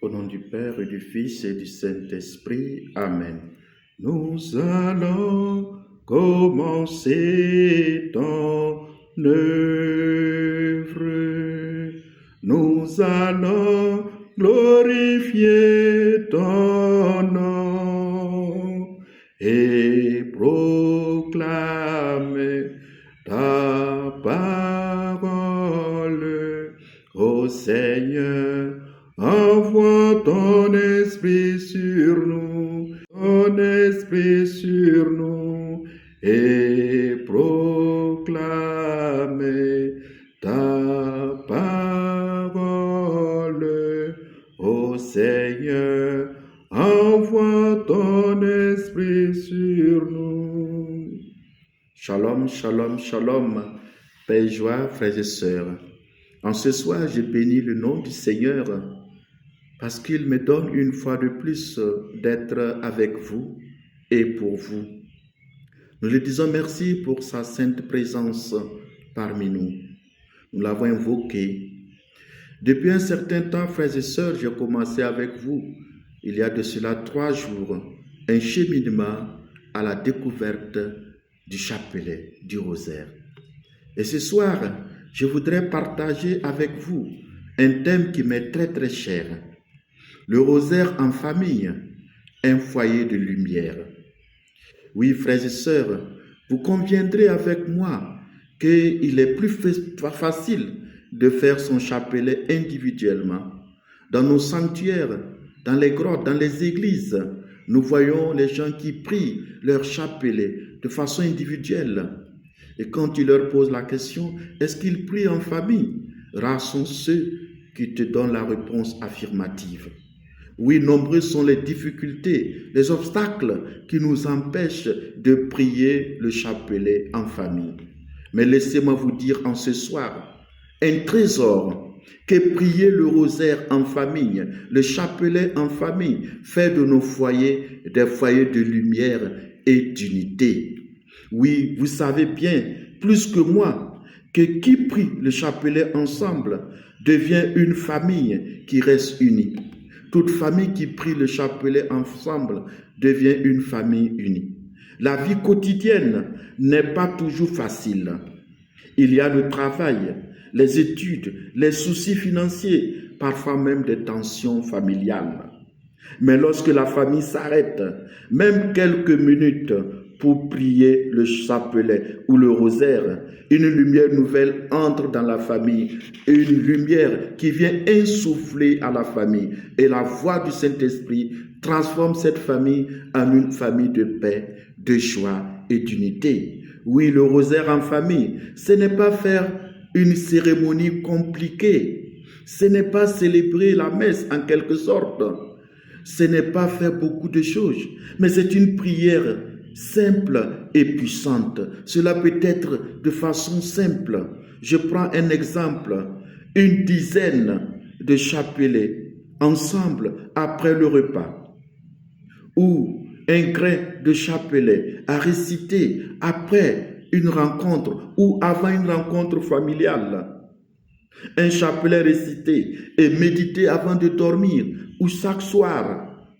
Au nom du Père et du Fils et du Saint-Esprit. Amen. Nous allons commencer ton œuvre. Nous allons glorifier ton nom et proclamer ta parole, ô Seigneur. Envoie ton esprit sur nous, et proclame ta parole, ô Seigneur. Envoie ton esprit sur nous. Shalom, shalom, shalom, paix et joie, frères et sœurs. En ce soir, je bénis le nom du Seigneur parce qu'il me donne une fois de plus d'être avec vous et pour vous. Nous lui disons merci pour sa sainte présence parmi nous. Nous l'avons invoqué. Depuis un certain temps, frères et sœurs, j'ai commencé avec vous, il y a de cela 3 jours, un cheminement à la découverte du chapelet, du rosaire. Et ce soir, je voudrais partager avec vous un thème qui m'est très très cher. Le rosaire en famille, un foyer de lumière. Oui, frères et sœurs, vous conviendrez avec moi qu'il est plus facile de faire son chapelet individuellement. Dans nos sanctuaires, dans les grottes, dans les églises, nous voyons les gens qui prient leur chapelet de façon individuelle. Et quand tu leur poses la question, est-ce qu'ils prient en famille? Rares sont ceux qui te donnent la réponse affirmative. Oui, nombreuses sont les difficultés, les obstacles qui nous empêchent de prier le chapelet en famille. Mais laissez-moi vous dire en ce soir, un trésor qu'est prier le rosaire en famille, le chapelet en famille, fait de nos foyers des foyers de lumière et d'unité. Oui, vous savez bien, plus que moi, que qui prie le chapelet ensemble devient une famille qui reste unie. Toute famille qui prie le chapelet ensemble devient une famille unie. La vie quotidienne n'est pas toujours facile. Il y a le travail, les études, les soucis financiers, parfois même des tensions familiales. Mais lorsque la famille s'arrête, même quelques minutes pour prier le chapelet ou le rosaire, une lumière nouvelle entre dans la famille, une lumière qui vient insuffler à la famille. Et la voix du Saint-Esprit transforme cette famille en une famille de paix, de joie et d'unité. Oui, le rosaire en famille, ce n'est pas faire une cérémonie compliquée, ce n'est pas célébrer la messe en quelque sorte, ce n'est pas faire beaucoup de choses, mais c'est une prière simple et puissante. Cela peut être de façon simple. Je prends un exemple, une dizaine de chapelets ensemble après le repas, ou un grain de chapelet à réciter après une rencontre ou avant une rencontre familiale. Un chapelet récité et médité avant de dormir, ou chaque soir,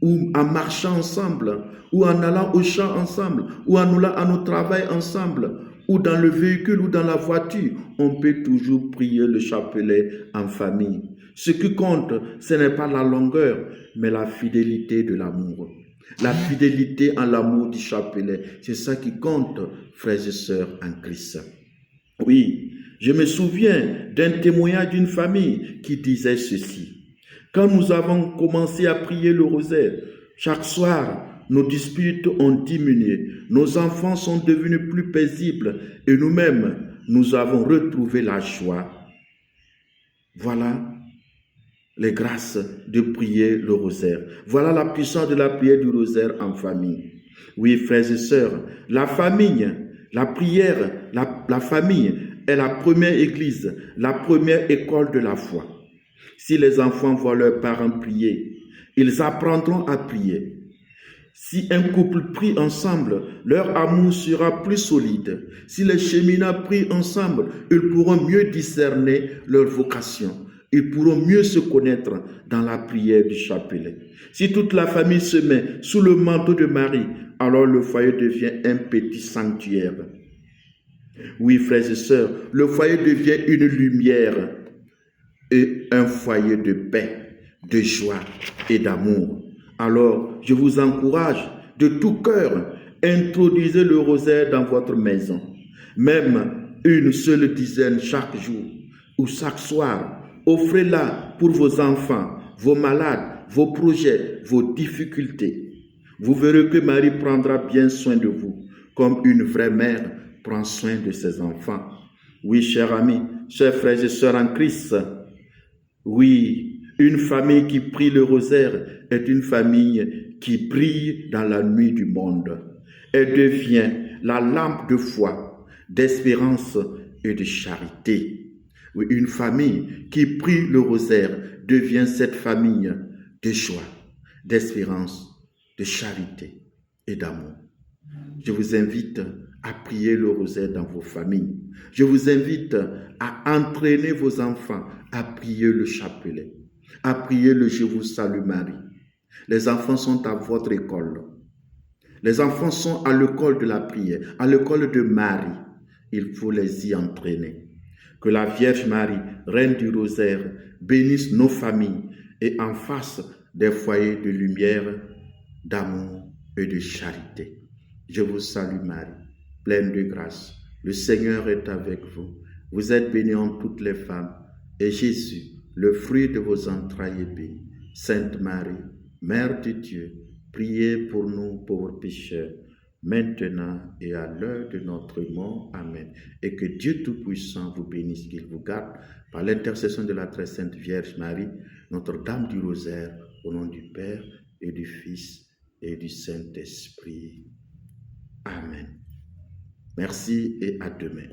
ou en marchant ensemble, ou en allant au champ ensemble, ou en allant à notre travail ensemble, ou dans le véhicule ou dans la voiture, on peut toujours prier le chapelet en famille. Ce qui compte, ce n'est pas la longueur, mais la fidélité de l'amour. La fidélité en l'amour du chapelet, c'est ça qui compte, frères et sœurs en Christ. Oui, je me souviens d'un témoignage d'une famille qui disait ceci. Quand nous avons commencé à prier le rosaire, chaque soir, nos disputes ont diminué, nos enfants sont devenus plus paisibles et nous-mêmes, nous avons retrouvé la joie. Voilà les grâces de prier le rosaire. Voilà la puissance de la prière du rosaire en famille. Oui, frères et sœurs, la famille, la prière, la famille est la première église, la première école de la foi. Si les enfants voient leurs parents prier, ils apprendront à prier. Si un couple prie ensemble, leur amour sera plus solide. Si les cheminats prient ensemble, ils pourront mieux discerner leur vocation. Ils pourront mieux se connaître dans la prière du chapelet. Si toute la famille se met sous le manteau de Marie, alors le foyer devient un petit sanctuaire. Oui, frères et sœurs, le foyer devient une lumière et un foyer de paix, de joie et d'amour. Alors, je vous encourage de tout cœur, introduisez le rosaire dans votre maison. Même une seule dizaine chaque jour ou chaque soir. Offrez-la pour vos enfants, vos malades, vos projets, vos difficultés. Vous verrez que Marie prendra bien soin de vous, comme une vraie mère prend soin de ses enfants. Oui, chers amis, chers frères et sœurs en Christ, oui, une famille qui prie le rosaire est une famille qui brille dans la nuit du monde. Elle devient la lampe de foi, d'espérance et de charité. Oui, une famille qui prie le rosaire devient cette famille de joie, d'espérance, de charité et d'amour. Je vous invite à prier le rosaire dans vos familles. Je vous invite à entraîner vos enfants à prier le chapelet, à prier le Je vous salue Marie. Les enfants sont à votre école. Les enfants sont à l'école de la prière, à l'école de Marie. Il faut les y entraîner. Que la Vierge Marie, Reine du Rosaire, bénisse nos familles et en fasse des foyers de lumière, d'amour et de charité. Je vous salue Marie, pleine de grâce. Le Seigneur est avec vous. Vous êtes bénie en toutes les femmes, et Jésus, le fruit de vos entrailles, est béni. Sainte Marie, Mère de Dieu, priez pour nous pauvres pécheurs, maintenant et à l'heure de notre mort. Amen. Et que Dieu Tout-Puissant vous bénisse, qu'il vous garde par l'intercession de la très sainte Vierge Marie, Notre-Dame du Rosaire, au nom du Père et du Fils et du Saint-Esprit. Amen. Merci et à demain.